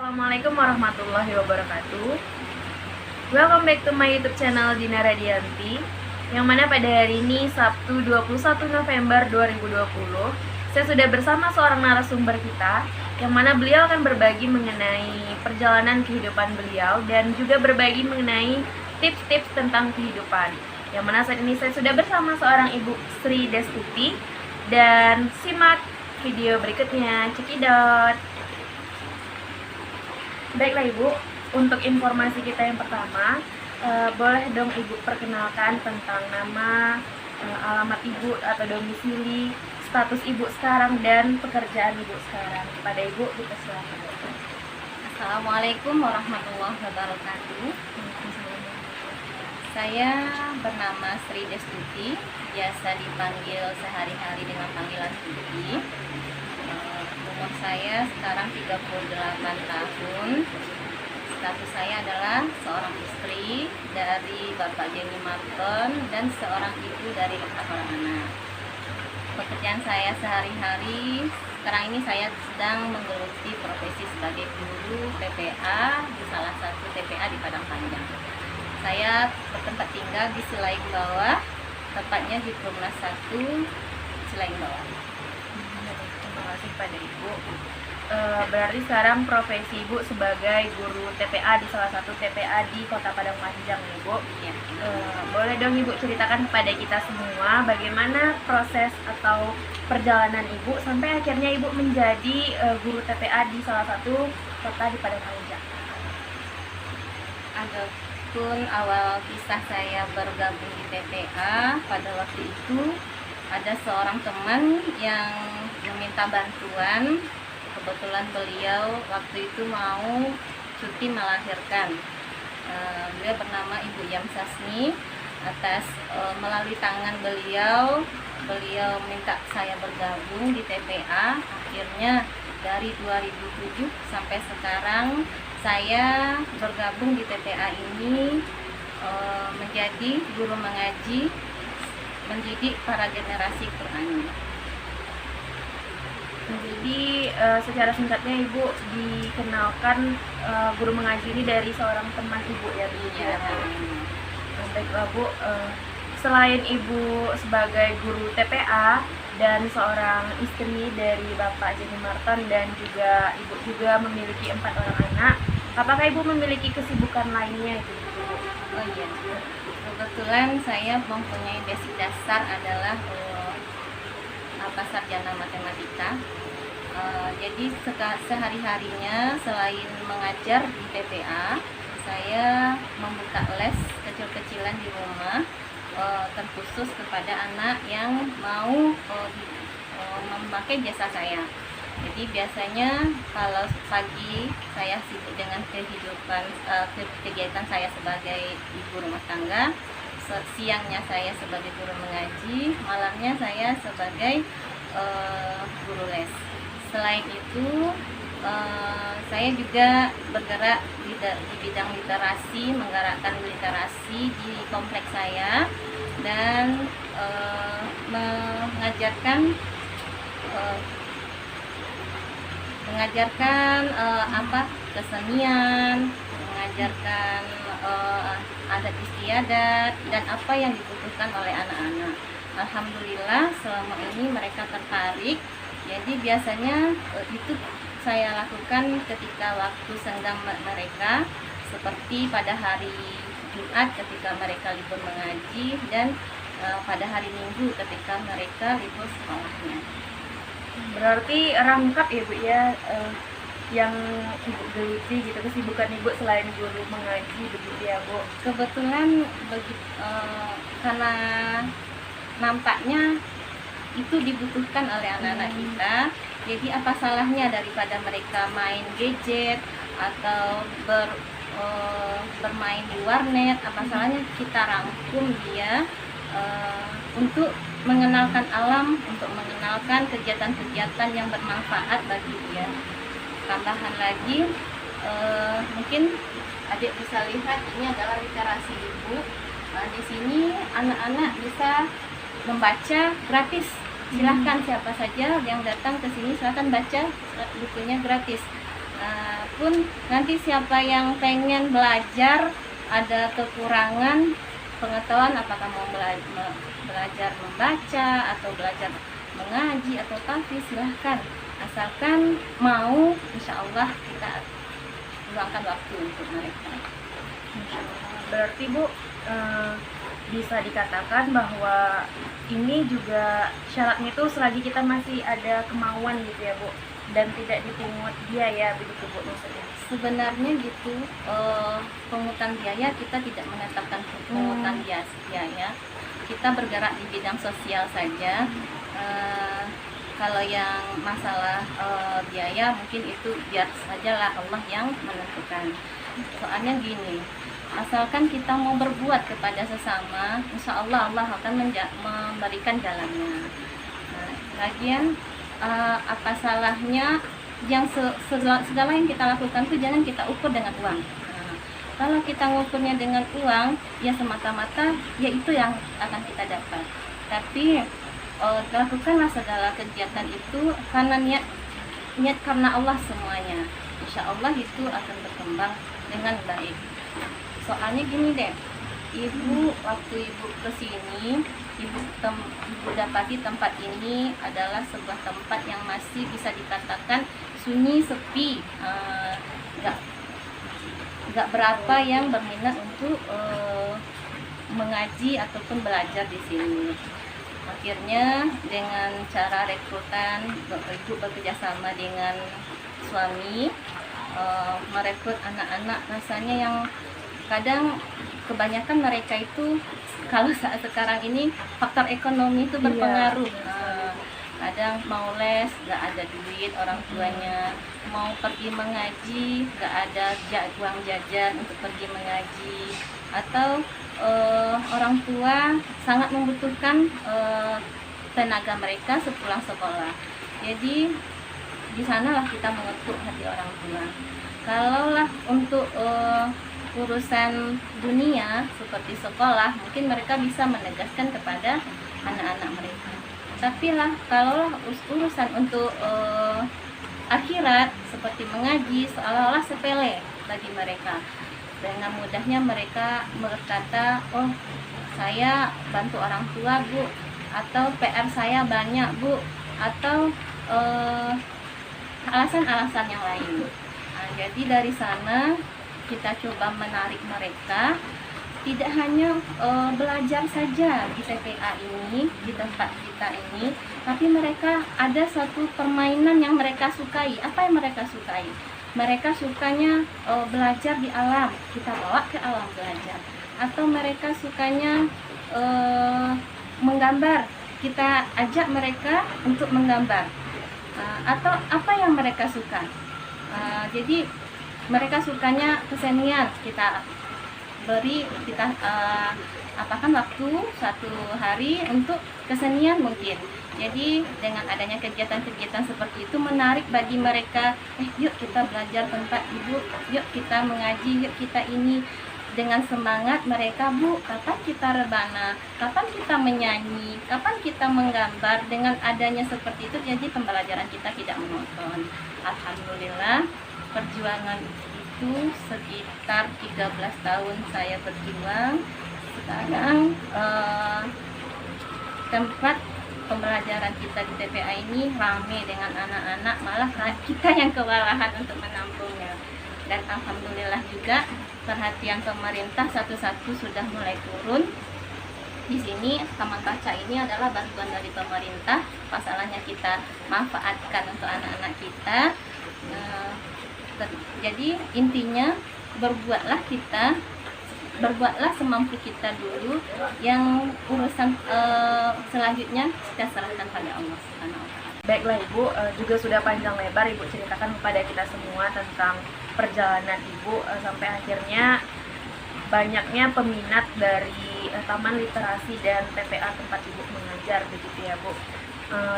Assalamualaikum warahmatullahi wabarakatuh. Welcome back to my YouTube channel Dina Radianti. Yang mana pada hari ini Sabtu 21 November 2020 saya sudah bersama seorang narasumber kita, yang mana beliau akan berbagi mengenai perjalanan kehidupan beliau dan juga berbagi mengenai tips-tips tentang kehidupan. Yang mana saat ini saya sudah bersama seorang Ibu Sri Destuti. Dan simak video berikutnya. Cekidot. Baiklah Ibu, untuk informasi kita yang pertama, boleh dong Ibu perkenalkan tentang nama, alamat Ibu atau domisili, status Ibu sekarang, dan pekerjaan Ibu sekarang. Kepada Ibu, kita silakan. Assalamualaikum warahmatullahi wabarakatuh. Saya bernama Sri Destuti, biasa dipanggil sehari-hari dengan panggilan Tuti. Umur saya sekarang 38 tahun. Status saya adalah seorang istri dari Bapak Jenny Marton dan seorang ibu dari 4 orang anak. Pekerjaan saya sehari-hari, sekarang ini saya sedang menggeluti profesi sebagai guru TPA di salah satu TPA di Padang Panjang. Saya bertempat tinggal di Cilaing Bawah, tepatnya di Perumnas 1 Cilaing Bawah. Terima kasih pada Ibu. Berarti sekarang profesi Ibu sebagai guru TPA di salah satu TPA di Kota Padang Panjang, Ibu. Ya. Boleh dong Ibu ceritakan kepada kita semua bagaimana proses atau perjalanan Ibu sampai akhirnya Ibu menjadi guru TPA di salah satu kota di Padang Panjang. Adapun awal kisah saya bergabung di TPA, pada waktu itu ada seorang teman yang meminta bantuan. Kebetulan beliau waktu itu mau cuti melahirkan. Beliau bernama Ibu Yamsasni. Atas melalui tangan beliau minta saya bergabung di TPA. Akhirnya dari 2007 sampai sekarang saya bergabung di TPA ini menjadi guru mengaji, mendidik para generasi Qur'ani. Jadi secara singkatnya Ibu dikenalkan guru mengaji ini dari seorang teman Ibu ya Bu. Ya. Baiklah Bu, selain Ibu sebagai guru TPA dan seorang istri dari Bapak Jenny Marton dan juga Ibu juga memiliki 4 orang anak, apakah Ibu memiliki kesibukan lainnya itu Bu? Oh iya, kebetulan saya mempunyai basic dasar adalah sarjana matematika. Jadi sehari-harinya selain mengajar di TPA, saya membuka les kecil-kecilan di rumah, terkhusus kepada anak yang mau memakai jasa saya. Jadi biasanya kalau pagi saya sibuk dengan kegiatan saya sebagai ibu rumah tangga, siangnya saya sebagai guru mengaji, malamnya saya sebagai guru les. Selain itu saya juga bergerak di bidang literasi, menggerakkan literasi di kompleks saya, dan mengajarkan kesenian, mengajarkan adat istiadat dan apa yang dibutuhkan oleh anak-anak. Alhamdulillah selama ini mereka tertarik. Jadi biasanya itu saya lakukan ketika waktu senggang mereka, seperti pada hari Jumat ketika mereka libur mengaji, dan pada hari Minggu ketika mereka libur sekolahnya. Berarti rangkap ya Bu ya, yang Ibu geluti gitu, kesibukan Ibu selain guru mengaji begitu ya Bu? Kebetulan karena nampaknya itu dibutuhkan oleh anak-anak kita. Jadi apa salahnya daripada mereka main gadget atau bermain di warnet, apa salahnya kita rangkum dia untuk mengenalkan alam, untuk mengenalkan kegiatan-kegiatan yang bermanfaat bagi dia. Tambahan lagi, mungkin adik bisa lihat ini adalah literasi ibu. Di sini anak-anak bisa membaca gratis. Silahkan siapa saja yang datang ke sini silahkan baca bukunya gratis. pun nanti siapa yang pengen belajar ada kekurangan pengetahuan, apakah mau belajar membaca atau belajar mengaji atau tahfiz, silahkan, asalkan mau, insya Allah kita luangkan waktu untuk mereka. Berarti Bu, bisa dikatakan bahwa ini juga syaratnya itu selagi kita masih ada kemauan gitu ya Bu, dan tidak dipungut biaya begitu Bu maksudnya? Sebenarnya gitu, pungutan biaya kita tidak menetapkan pungutan biaya, kita bergerak di bidang sosial saja. Kalau yang masalah biaya mungkin itu biar sajalah Allah yang menentukan. Soalnya gini, asalkan kita mau berbuat kepada sesama, insya Allah Allah akan memberikan jalannya. Lagian apa salahnya yang segala yang kita lakukan itu jangan kita ukur dengan uang. Kalau kita ngukurnya dengan uang, ya semata-mata ya itu yang akan kita dapat. Tapi lakukanlah segala kegiatan itu karena niat karena Allah semuanya. Insya Allah itu akan berkembang dengan baik. Soalnya gini deh, ibu waktu ibu kesini, ibu dapati tempat ini adalah sebuah tempat yang masih bisa dikatakan sunyi, sepi, nggak berapa yang berminat untuk mengaji ataupun belajar di sini. Akhirnya dengan cara rekrutan, ibu bekerjasama dengan suami, merekrut anak-anak, rasanya yang kadang kebanyakan mereka itu kalau saat sekarang ini faktor ekonomi itu berpengaruh. Kadang mau les nggak ada duit orang tuanya, mau pergi mengaji nggak ada uang jajan untuk pergi mengaji, atau orang tua sangat membutuhkan tenaga mereka sepulang sekolah. Jadi di sanalah kita mengetuk hati orang tua. Kalaulah untuk urusan dunia seperti sekolah, mungkin mereka bisa menegaskan kepada anak-anak mereka. Tapi lah kalau urusan untuk akhirat seperti mengaji seolah-olah sepele bagi mereka. Dengan mudahnya mereka berkata, oh saya bantu orang tua Bu, atau PR saya banyak Bu, atau alasan-alasan yang lain. Jadi dari sana kita coba menarik mereka, tidak hanya belajar saja di TPA ini, di tempat kita ini, tapi mereka ada satu permainan yang mereka sukai. Apa yang mereka sukai? Mereka sukanya belajar di alam, kita bawa ke alam belajar. Atau mereka sukanya menggambar, kita ajak mereka untuk menggambar. Atau apa yang mereka suka? Jadi mereka sukanya kesenian, kita apakan waktu satu hari untuk kesenian mungkin. Jadi dengan adanya kegiatan-kegiatan seperti itu menarik bagi mereka, yuk kita belajar tempat ibu, yuk kita mengaji, yuk kita ini. Dengan semangat mereka, Bu, kapan kita rebana, kapan kita menyanyi, kapan kita menggambar. Dengan adanya seperti itu jadi pembelajaran kita tidak monoton. Alhamdulillah perjuangan itu sekitar 13 tahun saya berjuang. Sekarang tempat pembelajaran kita di TPA ini ramai dengan anak-anak, malah kita yang kewalahan untuk menampungnya. Dan alhamdulillah juga perhatian pemerintah satu-satu sudah mulai turun. Di sini Taman Baca ini adalah bantuan dari pemerintah, pasalnya kita manfaatkan untuk anak-anak kita. Jadi intinya berbuatlah semampu kita dulu, yang urusan selanjutnya kita serahkan pada Allah Subhanahu wa Ta'ala. Baiklah Ibu, juga sudah panjang lebar Ibu ceritakan kepada kita semua tentang perjalanan Ibu sampai akhirnya banyaknya peminat dari Taman Literasi dan TPA tempat Ibu mengajar begitu ya Bu.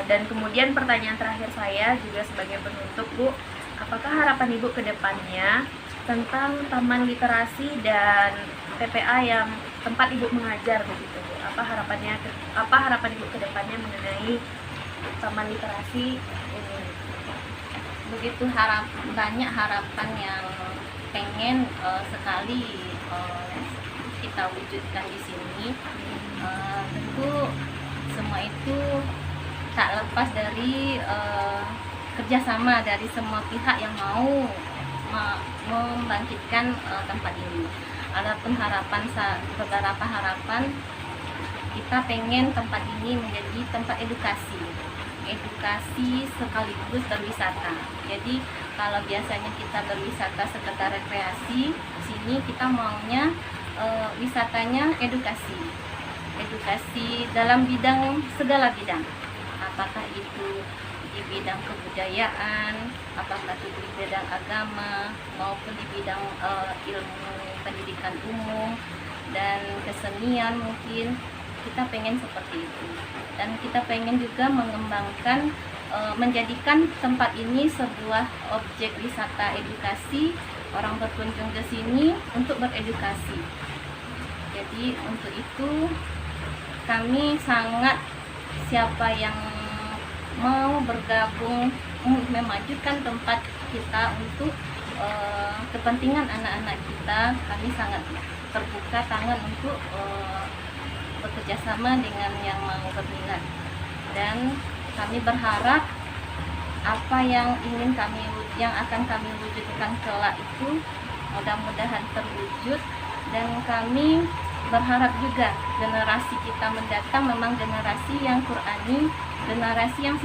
Dan kemudian pertanyaan terakhir saya juga sebagai penutup Bu, apakah harapan Ibu ke depannya tentang Taman Literasi dan TPA yang tempat Ibu mengajar begitu Bu? Apa harapan Ibu ke depannya mengenai Taman Literasi ini? begitu banyak harapan yang pengen sekali kita wujudkan di sini. Tentu semua itu tak lepas dari kerjasama dari semua pihak yang mau membangkitkan tempat ini. Adapun beberapa harapan, kita pengen tempat ini menjadi tempat edukasi sekaligus berwisata. Jadi kalau biasanya kita berwisata sekedar rekreasi, sini kita maunya wisatanya edukasi dalam segala bidang, apakah itu di bidang kebudayaan, apakah itu di bidang agama, maupun di bidang ilmu pendidikan umum dan kesenian. Mungkin kita pengen seperti itu, dan kita pengen juga mengembangkan, menjadikan tempat ini sebuah objek wisata edukasi. Orang berkunjung ke sini untuk beredukasi. Jadi untuk itu kami sangat, siapa yang mau bergabung memajukan tempat kita untuk kepentingan anak-anak kita, kami sangat terbuka tangan untuk bekerjasama dengan yang mau berminat. Dan kami berharap apa yang akan kami wujudkan kelak itu mudah-mudahan terwujud. Dan kami berharap juga generasi kita mendatang memang generasi yang Qurani, generasi yang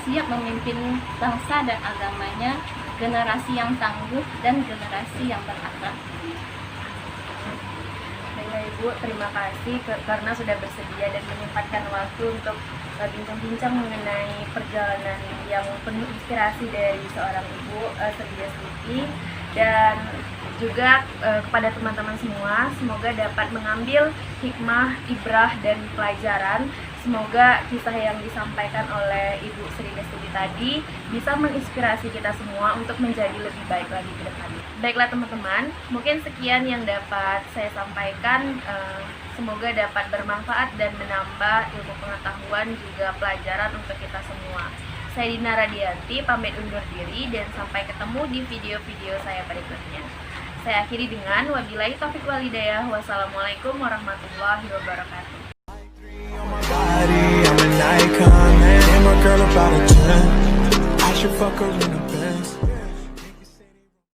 siap memimpin bangsa dan agamanya, generasi yang tangguh dan generasi yang berakhlak. Baiklah Ibu, terima kasih karena sudah bersedia dan menyempatkan waktu untuk bincang-bincang mengenai perjalanan yang penuh inspirasi dari seorang Ibu Sri Destuti. Dan juga kepada teman-teman semua, semoga dapat mengambil hikmah, ibrah, dan pelajaran. Semoga kisah yang disampaikan oleh Ibu Sri Destuti tadi bisa menginspirasi kita semua untuk menjadi lebih baik lagi ke depannya. Baiklah teman-teman, mungkin sekian yang dapat saya sampaikan. Semoga dapat bermanfaat dan menambah ilmu pengetahuan juga pelajaran untuk kita semua. Saya Dina Radianti, pamit undur diri dan sampai ketemu di video-video saya berikutnya. Saya akhiri dengan wabillahi taufiq wal hidayah. Wassalamualaikum warahmatullahi wabarakatuh. I'm an icon, man. And my girl about a 10. I should fuck her in the Benz.